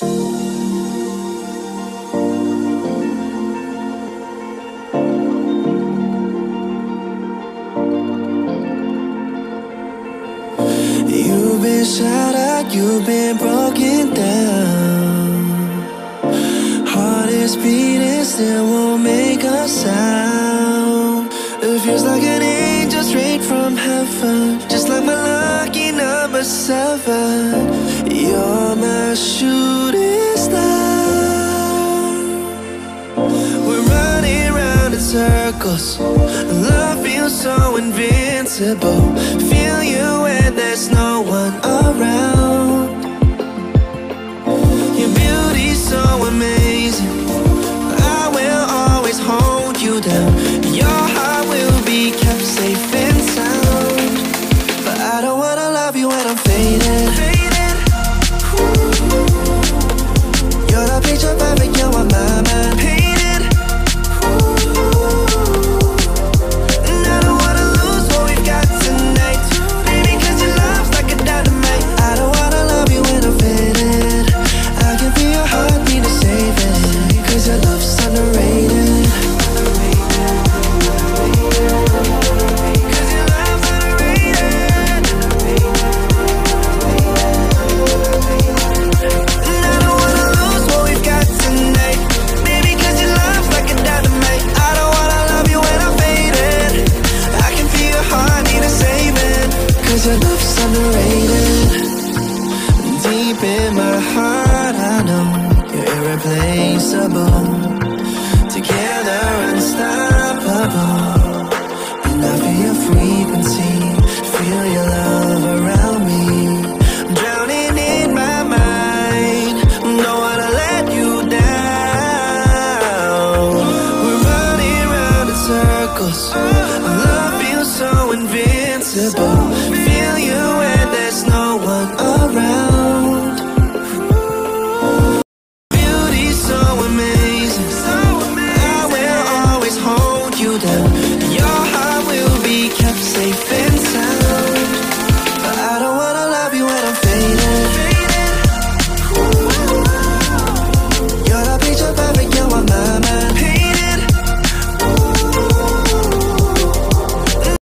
You've been shattered, you've been broken down. Heart is beating, still won't make a sound. It feels like an angel straight from heaven, just like my lucky number 7. You're my shooting star. We're running round in circles, love feels so invincible. Feel you when there's no one around. Your beauty's so amazing, I will always hold you down. Your heart will be kept safe and sound. But I don't wanna love you when I'm faded. You're the picture perfect, you're on my mind. Painted. And I don't wanna lose what we've got tonight, baby, cause your love's like a dynamite. I don't wanna love you when I'm faded. I can feel your heart need to save it, cause your love's underrated. Your love's underrated. Deep in my heart I know you're irreplaceable. Together unstoppable. And I feel your frequency, feel your love around me. I'm drowning in my mind, don't wanna let you down. We're running round in circles, love feels so invincible.